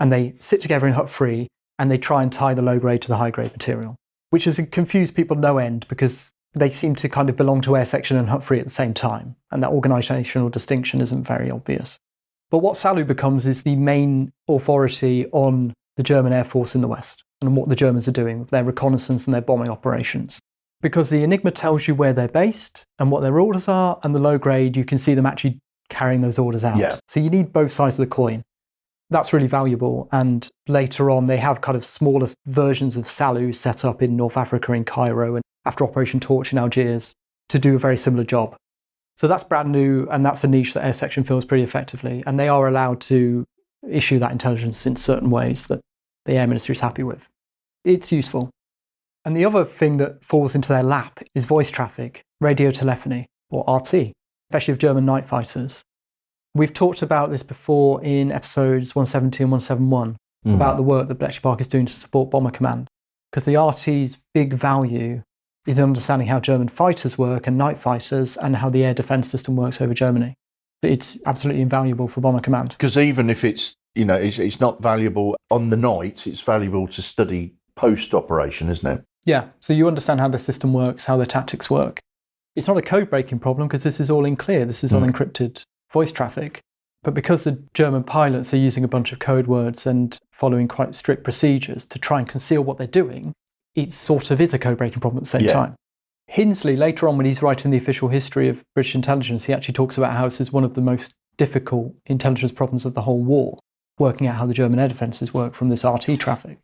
And they sit together in Hut 3 and they try and tie the low grade to the high grade material, which has confused people no end because they seem to kind of belong to Air Section and Hut 3 at the same time, and that organisational distinction isn't very obvious. But what SALU becomes is the main authority on the German Air Force in the West and what the Germans are doing, their reconnaissance and their bombing operations. Because the Enigma tells you where they're based and what their orders are, and the low grade, you can see them actually carrying those orders out. Yeah. So you need both sides of the coin. That's really valuable. And later on, they have kind of smaller versions of Salu set up in North Africa, in Cairo, and after Operation Torch in Algiers, to do a very similar job. So that's brand new, and that's a niche that Air Section fills pretty effectively. And they are allowed to issue that intelligence in certain ways that the Air Ministry is happy with. It's useful. And the other thing that falls into their lap is voice traffic, radio telephony, or RT, especially of German night fighters. We've talked about this before in episodes 170 and 171, about the work that Bletchley Park is doing to support Bomber Command. Because the RT's big value is understanding how German fighters work and night fighters and how the air defence system works over Germany. It's absolutely invaluable for Bomber Command. Because even if it's not valuable on the night, it's valuable to study post-operation, isn't it? Yeah, so you understand how the system works, how the tactics work. It's not a code-breaking problem because this is all in clear. This is unencrypted voice traffic. But because the German pilots are using a bunch of code words and following quite strict procedures to try and conceal what they're doing, it sort of is a code-breaking problem at the same time. Hinsley, later on when he's writing the official history of British intelligence, he actually talks about how this is one of the most difficult intelligence problems of the whole war, working out how the German air defences work from this RT traffic.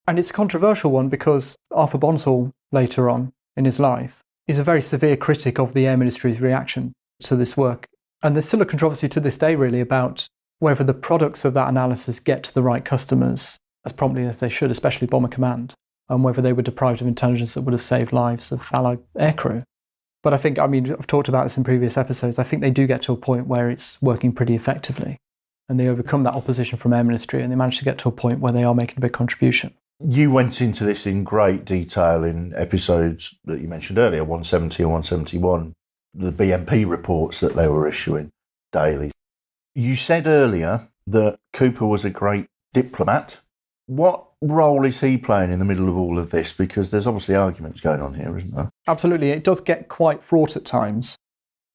And it's a controversial one because Arthur Bonsall, later on in his life, is a very severe critic of the Air Ministry's reaction to this work. And there's still a controversy to this day, really, about whether the products of that analysis get to the right customers as promptly as they should, especially Bomber Command, and whether they were deprived of intelligence that would have saved lives of Allied aircrew. But I've talked about this in previous episodes. I think they do get to a point where it's working pretty effectively, and they overcome that opposition from Air Ministry, and they manage to get to a point where they are making a big contribution. You went into this in great detail in episodes that you mentioned earlier, 170 and 171, the BMP reports that they were issuing daily. You said earlier that Cooper was a great diplomat. What role is he playing in the middle of all of this? Because there's obviously arguments going on here, isn't there? Absolutely. It does get quite fraught at times.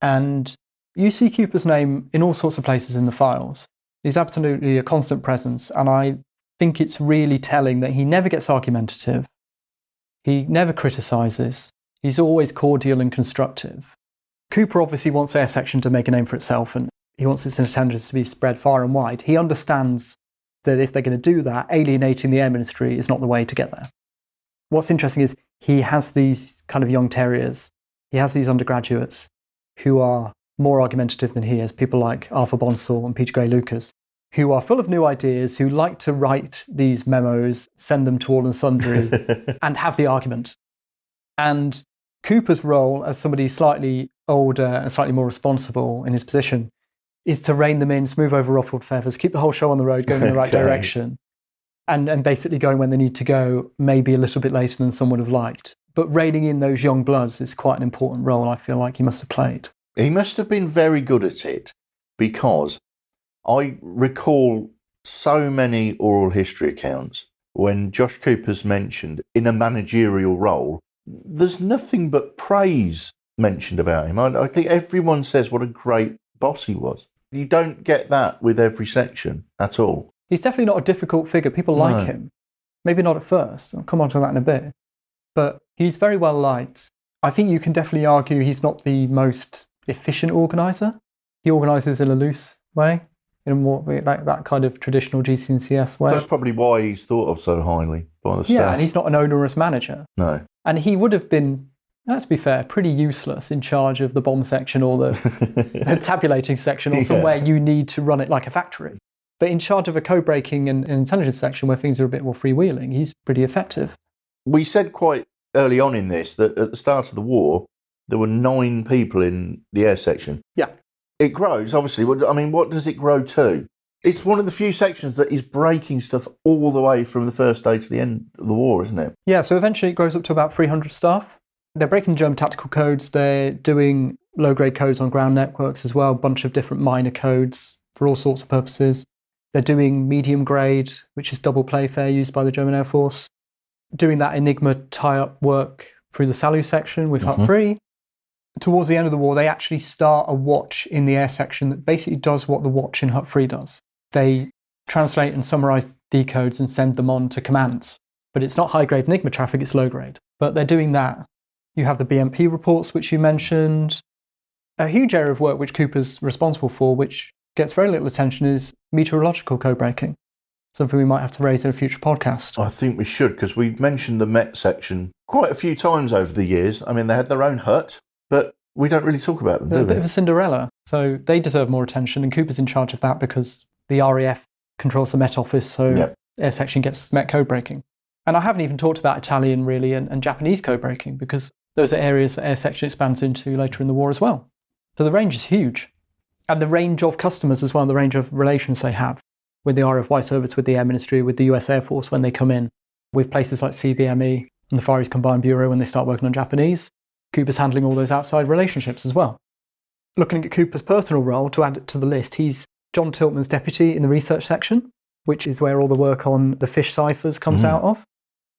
And you see Cooper's name in all sorts of places in the files. He's absolutely a constant presence, and I think it's really telling that he never gets argumentative. He never criticises. He's always cordial and constructive. Cooper obviously wants Air Section to make a name for itself, and he wants its intelligence to be spread far and wide. He understands that if they're going to do that, alienating the Air Ministry is not the way to get there. What's interesting is he has these kind of young terriers. He has these undergraduates who are more argumentative than he is, people like Arthur Bonsall and Peter Gray-Lucas, who are full of new ideas, who like to write these memos, send them to all and sundry, and have the argument. And Cooper's role as somebody slightly older and slightly more responsible in his position is to rein them in, smooth over ruffled feathers, keep the whole show on the road, going in the right direction, and basically going when they need to go, maybe a little bit later than some would have liked. But reining in those young bloods is quite an important role I feel like he must have played. He must have been very good at it, because I recall so many oral history accounts when Josh Cooper's mentioned in a managerial role, there's nothing but praise mentioned about him. I think everyone says what a great boss he was. You don't get that with every section at all. He's definitely not a difficult figure. People like him. Maybe not at first. I'll come on to that in a bit. But he's very well liked. I think you can definitely argue he's not the most efficient organiser. He organises in a loose way, in a more like that kind of traditional GC&CS way. That's probably why he's thought of so highly by the staff. Yeah, and he's not an onerous manager. No. And he would have been, let's be fair, pretty useless in charge of the bomb section or the tabulating section or somewhere you need to run it like a factory. But in charge of a code-breaking and intelligence section where things are a bit more freewheeling, he's pretty effective. We said quite early on in this that at the start of the war, there were 9 people in the air section. Yeah. It grows, obviously. I mean, what does it grow to? It's one of the few sections that is breaking stuff all the way from the first day to the end of the war, isn't it? Yeah, so eventually it grows up to about 300 staff. They're breaking German tactical codes. They're doing low-grade codes on ground networks as well, a bunch of different minor codes for all sorts of purposes. They're doing medium grade, which is double playfair used by the German Air Force. Doing that Enigma tie-up work through the Salu section with Hut 3. Towards the end of the war, they actually start a watch in the air section that basically does what the watch in Hut 3 does. They translate and summarise decodes and send them on to commands. But it's not high-grade Enigma traffic, it's low-grade. But they're doing that. You have the BMP reports, which you mentioned. A huge area of work which Cooper's responsible for, which gets very little attention, is meteorological codebreaking. Something we might have to raise in a future podcast. I think we should, because we've mentioned the Met section quite a few times over the years. I mean, they had their own hut, but we don't really talk about them, do we? They're a bit of a Cinderella, so they deserve more attention, and Cooper's in charge of that because the RAF controls the Met office, so Air Section gets Met codebreaking. And I haven't even talked about Italian, really, and Japanese codebreaking, because those are areas that Air Section expands into later in the war as well. So the range is huge. And the range of customers as well, the range of relations they have with the RFY service, with the Air Ministry, with the US Air Force when they come in, with places like CBME and the Far East Combined Bureau when they start working on Japanese. Cooper's handling all those outside relationships as well. Looking at Cooper's personal role, to add it to the list, he's John Tiltman's deputy in the research section, which is where all the work on the fish ciphers comes out of.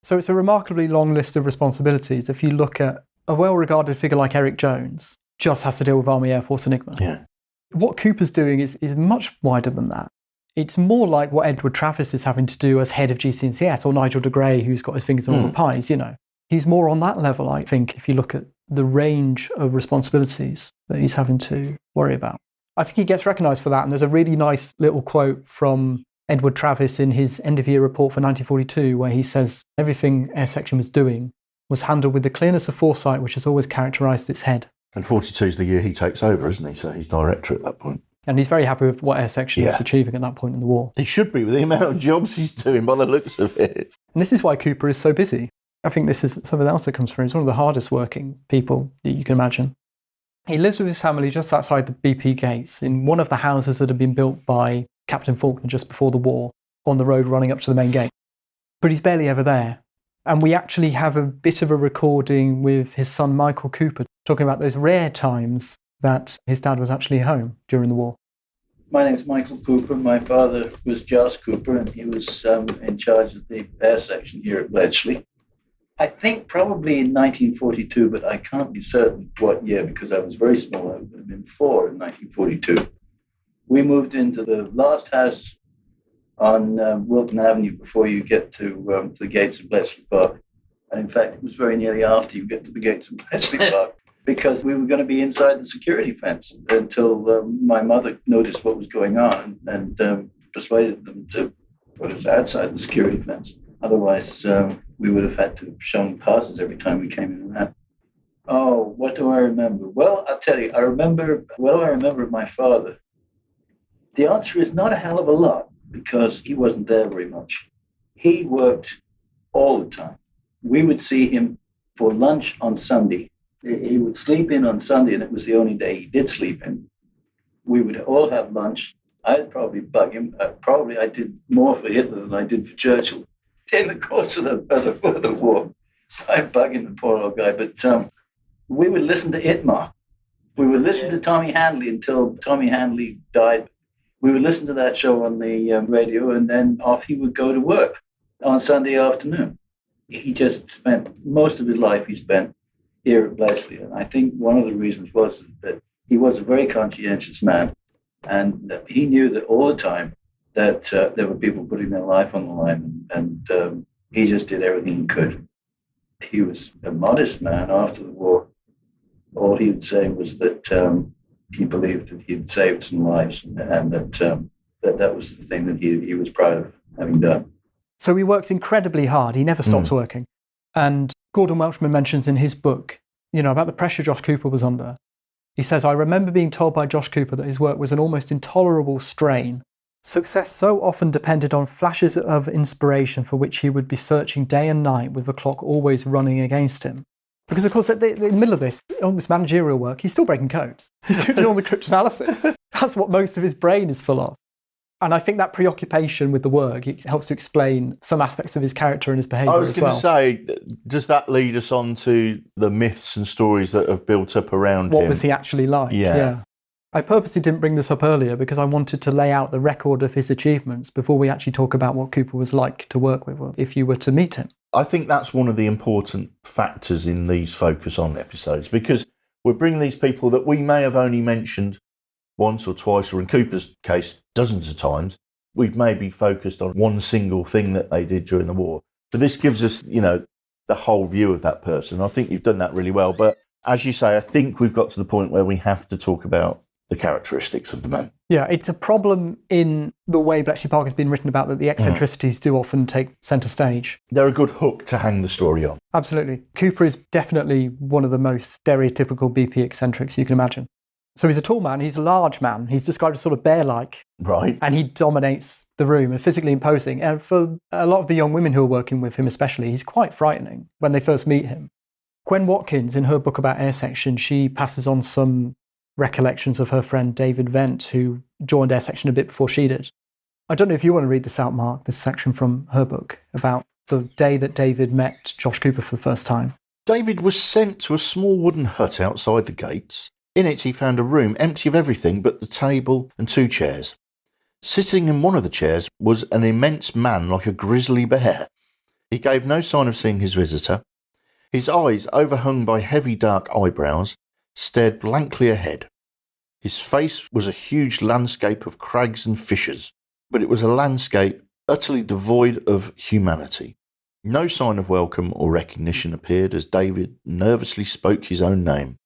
So it's a remarkably long list of responsibilities. If you look at a well-regarded figure like Eric Jones, just has to deal with Army Air Force Enigma. Yeah. What Cooper's doing is much wider than that. It's more like what Edward Travis is having to do as head of GC&CS, or Nigel de Grey, who's got his fingers on all the pies, you know. He's more on that level, I think, if you look at the range of responsibilities that he's having to worry about. I think he gets recognised for that, and there's a really nice little quote from Edward Travis in his end-of-year report for 1942, where he says everything Air Section was doing was handled with the clearness of foresight which has always characterised its head. And 42 is the year he takes over, isn't he? So he's director at that point. And he's very happy with what Air Section is achieving at that point in the war. He should be, with the amount of jobs he's doing by the looks of it. And this is why Cooper is so busy. I think this is something else that comes through. He's one of the hardest working people that you can imagine. He lives with his family just outside the BP gates in one of the houses that had been built by Captain Faulkner just before the war, on the road running up to the main gate. But he's barely ever there. And we actually have a bit of a recording with his son Michael Cooper talking about those rare times that his dad was actually home during the war. My name is Michael Cooper. My father was Josh Cooper, and he was in charge of the air section here at Bletchley. I think probably in 1942, but I can't be certain what year because I was very small. I would have been 4 in 1942. We moved into the last house on Wilton Avenue before you get to the gates of Bletchley Park. And in fact, it was very nearly after you get to the gates of Bletchley Park, because we were going to be inside the security fence until my mother noticed what was going on and persuaded them to put us outside the security fence. Otherwise, we would have had to show passes every time we came in and out. Oh, what do I remember? Well, I'll tell you, I remember my father. The answer is not a hell of a lot, because he wasn't there very much. He worked all the time. We would see him for lunch on Sunday. He would sleep in on Sunday, and it was the only day he did sleep in. We would all have lunch. I'd probably bug him. Probably I did more for Hitler than I did for Churchill in the course of the war. I'm bugging the poor old guy. But we would listen to Itmar. We would listen to Tommy Handley until Tommy Handley died. We would listen to that show on the radio, and then off he would go to work on Sunday afternoon. He just spent most of his life here at Bletchley. And I think one of the reasons was that he was a very conscientious man, and he knew that all the time that there were people putting their life on the line, and he just did everything he could. He was a modest man after the war. All he would say was that he believed that he had saved some lives, and that was the thing that he was proud of having done. So he works incredibly hard. He never stops working. And Gordon Welchman mentions in his book, about the pressure Josh Cooper was under. He says, I remember being told by Josh Cooper that his work was an almost intolerable strain. Success so often depended on flashes of inspiration for which he would be searching day and night with the clock always running against him. Because, of course, in the middle of this, all this managerial work, he's still breaking codes. He's doing all the cryptanalysis. That's what most of his brain is full of. And I think that preoccupation with the work, it helps to explain some aspects of his character and his behaviour as well. I was going to say, does that lead us on to the myths and stories that have built up around him? What was he actually like? Yeah. I purposely didn't bring this up earlier because I wanted to lay out the record of his achievements before we actually talk about what Cooper was like to work with, if you were to meet him. I think that's one of the important factors in these Focus On episodes, because we're bringing these people that we may have only mentioned once or twice, or in Cooper's case, dozens of times, we've maybe focused on one single thing that they did during the war. But this gives us, the whole view of that person. I think you've done that really well. But as you say, I think we've got to the point where we have to talk about the characteristics of the man. Yeah, it's a problem in the way Bletchley Park has been written about, that the eccentricities do often take centre stage. They're a good hook to hang the story on. Absolutely. Cooper is definitely one of the most stereotypical BP eccentrics you can imagine. So he's a tall man, he's a large man, he's described as sort of bear-like. Right. And he dominates the room and physically imposing. And for a lot of the young women who are working with him especially, he's quite frightening when they first meet him. Gwen Watkins, in her book about Air Section, she passes on some recollections of her friend David Vent, who joined Air Section a bit before she did. I don't know if you want to read this out, Mark, this section from her book about the day that David met Josh Cooper for the first time. David was sent to a small wooden hut outside the gates. In it he found a room empty of everything but the table and 2 chairs. Sitting in one of the chairs was an immense man like a grizzly bear. He gave no sign of seeing his visitor. His eyes, overhung by heavy dark eyebrows, stared blankly ahead. His face was a huge landscape of crags and fissures, but it was a landscape utterly devoid of humanity. No sign of welcome or recognition appeared as David nervously spoke his own name.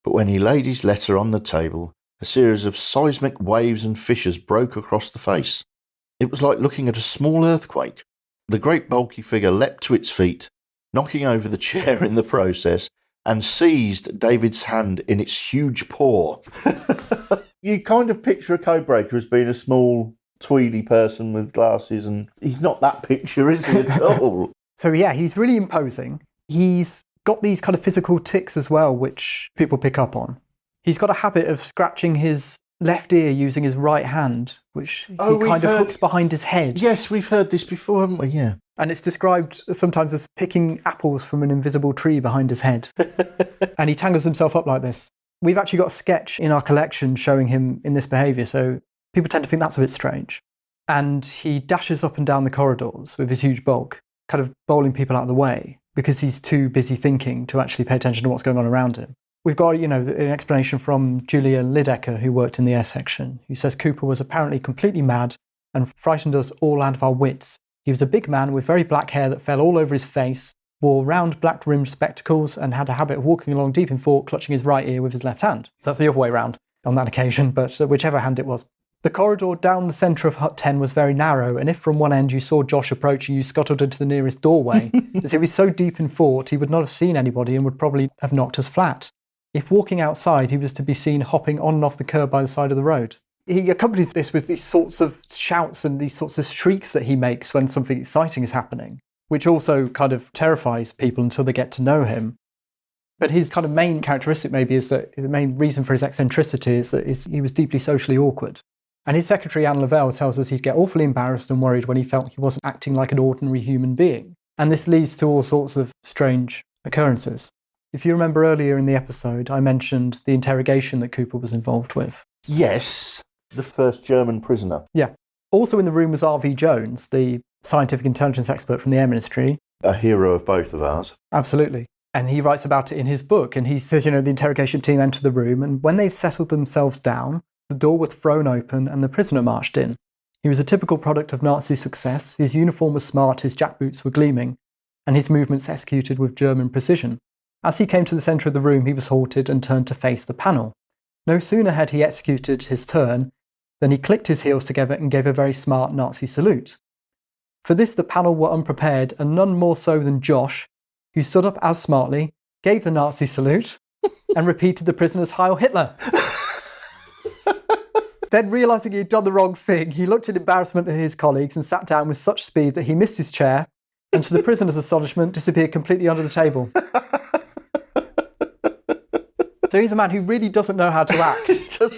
But when he laid his letter on the table, a series of seismic waves and fissures broke across the face. It was like looking at a small earthquake. The great bulky figure leapt to its feet, knocking over the chair in the process, and seized David's hand in its huge paw. You kind of picture a codebreaker as being a small, tweedy person with glasses, and he's not that picture, is he, at all? So yeah, he's really imposing. He's got these kind of physical tics as well, which people pick up on. He's got a habit of scratching his left ear using his right hand, which he kind of hooks behind his head. Yes, we've heard this before, haven't we? Yeah. And it's described sometimes as picking apples from an invisible tree behind his head. And he tangles himself up like this. We've actually got a sketch in our collection showing him in this behaviour, so people tend to think that's a bit strange. And he dashes up and down the corridors with his huge bulk, kind of bowling people out of the way, because he's too busy thinking to actually pay attention to what's going on around him. We've got, an explanation from Julia Lidecker, who worked in the Air Section, who says Cooper was apparently completely mad and frightened us all out of our wits. He was a big man with very black hair that fell all over his face, wore round black-rimmed spectacles, and had a habit of walking along deep in thought, clutching his right ear with his left hand. So that's the other way round on that occasion, but whichever hand it was. The corridor down the centre of Hut 10 was very narrow, and if from one end you saw Josh approaching, you scuttled into the nearest doorway, as he was so deep in thought he would not have seen anybody and would probably have knocked us flat. If walking outside, he was to be seen hopping on and off the curb by the side of the road. He accompanies this with these sorts of shouts and these sorts of shrieks that he makes when something exciting is happening, which also kind of terrifies people until they get to know him. But his kind of main characteristic maybe is that the main reason for his eccentricity is that he was deeply socially awkward. And his secretary, Anne Lavelle, tells us he'd get awfully embarrassed and worried when he felt he wasn't acting like an ordinary human being. And this leads to all sorts of strange occurrences. If you remember earlier in the episode, I mentioned the interrogation that Cooper was involved with. Yes, the first German prisoner. Yeah. Also in the room was R.V. Jones, the scientific intelligence expert from the Air Ministry. A hero of both of ours. Absolutely. And he writes about it in his book. And he says, the interrogation team entered the room, and when they'd settled themselves down, the door was thrown open and the prisoner marched in. He was a typical product of Nazi success. His uniform was smart, his jackboots were gleaming, and his movements executed with German precision. As he came to the centre of the room, he was halted and turned to face the panel. No sooner had he executed his turn than he clicked his heels together and gave a very smart Nazi salute. For this the panel were unprepared, and none more so than Josh, who stood up as smartly, gave the Nazi salute, and repeated the prisoner's Heil Hitler. Then, realising he had done the wrong thing, he looked in embarrassment at his colleagues and sat down with such speed that he missed his chair, and to the prisoner's astonishment, disappeared completely under the table. So he's a man who really doesn't know how to act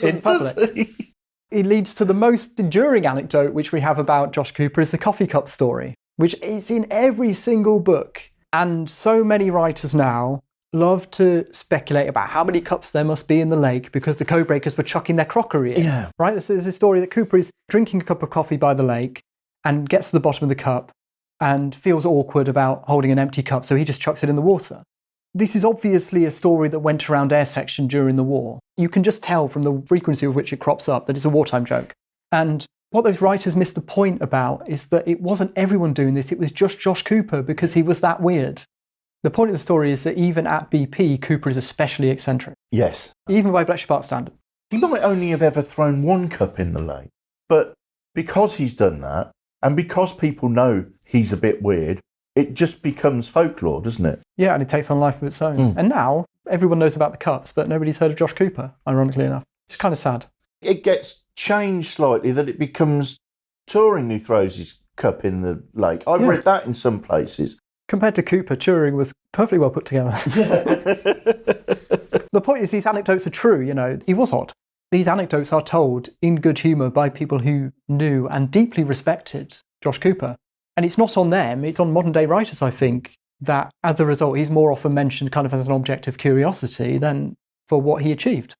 in public. It leads to the most enduring anecdote which we have about Josh Cooper is the coffee cup story, which is in every single book. And so many writers now love to speculate about how many cups there must be in the lake because the codebreakers were chucking their crockery in. Yeah. Right? This is a story that Cooper is drinking a cup of coffee by the lake and gets to the bottom of the cup and feels awkward about holding an empty cup, so he just chucks it in the water. This is obviously a story that went around Air Section during the war. You can just tell from the frequency with which it crops up that it's a wartime joke. And What those writers missed the point about is that it wasn't everyone doing this, it was just Josh Cooper because he was that weird. The point of the story is that even at BP, Cooper is especially eccentric. Yes. Even by Bletchley Park standard. He might only have ever thrown one cup in the lake, but because he's done that, and because people know he's a bit weird, it just becomes folklore, doesn't it? Yeah, and it takes on life of its own. And now, everyone knows about the cups, but nobody's heard of Josh Cooper, ironically enough. It's kind of sad. It gets changed slightly, that it becomes Turing who throws his cup in the lake. I've read that in some places. Compared to Cooper, Turing was perfectly well put together. The point is, these anecdotes are true, you know. He was odd. These anecdotes are told in good humour by people who knew and deeply respected Josh Cooper. And it's not on them, it's on modern day writers, I think, that as a result, he's more often mentioned kind of as an object of curiosity than for what he achieved.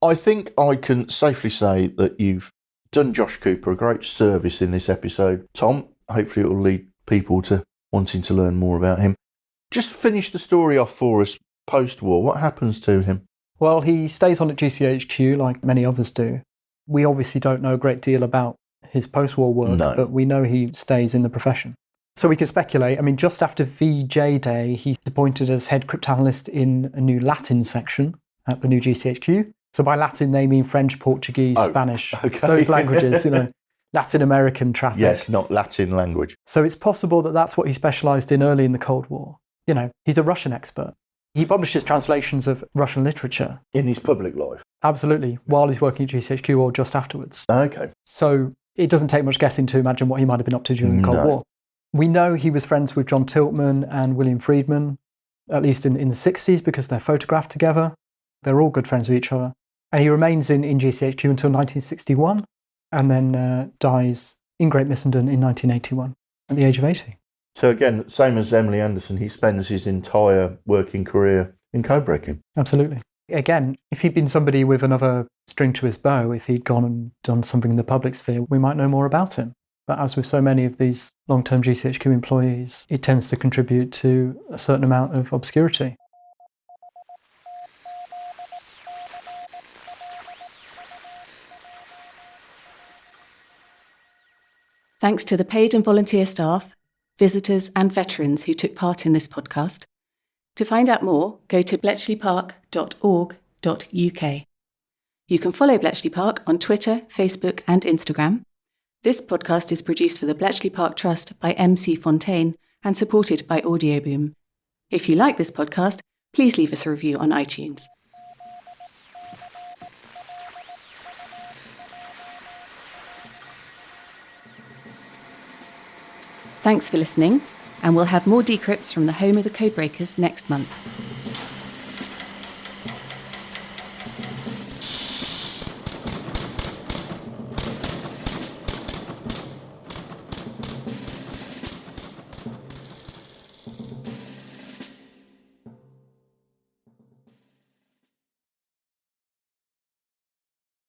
I think I can safely say that you've done Josh Cooper a great service in this episode. Tom, hopefully it will lead people to wanting to learn more about him. Just finish the story off for us post-war. What happens to him? Well, he stays on at GCHQ like many others do. We obviously don't know a great deal about his post-war work, but we know he stays in the profession. So we can speculate. I mean, just after VJ Day, he's appointed as head cryptanalyst in a new Latin section at the new GCHQ. So by Latin, they mean French, Portuguese, Spanish, those languages, you know, Latin American traffic. Yes, not Latin language. So it's possible that that's what he specialised in early in the Cold War. You know, he's a Russian expert. He publishes translations of Russian literature. In his public life? Absolutely, while he's working at GCHQ or just afterwards. Okay. So it doesn't take much guessing to imagine what he might have been up to during the Cold War. We know he was friends with John Tiltman and William Friedman, at least in the 60s, because they're photographed together. They're all good friends with each other. And he remains in GCHQ until 1961, and then dies in Great Missenden in 1981 at the age of 80. So again, same as Emily Anderson, he spends his entire working career in codebreaking. Absolutely. Again, if he'd been somebody with another string to his bow, if he'd gone and done something in the public sphere, we might know more about him. But as with so many of these long-term GCHQ employees, it tends to contribute to a certain amount of obscurity. Thanks to the paid and volunteer staff, visitors and veterans who took part in this podcast. To find out more, go to bletchleypark.org.uk. You can follow Bletchley Park on Twitter, Facebook and Instagram. This podcast is produced for the Bletchley Park Trust by MC Fontaine and supported by Audioboom. If you like this podcast, please leave us a review on iTunes. Thanks for listening, and we'll have more decrypts from the home of the codebreakers next month.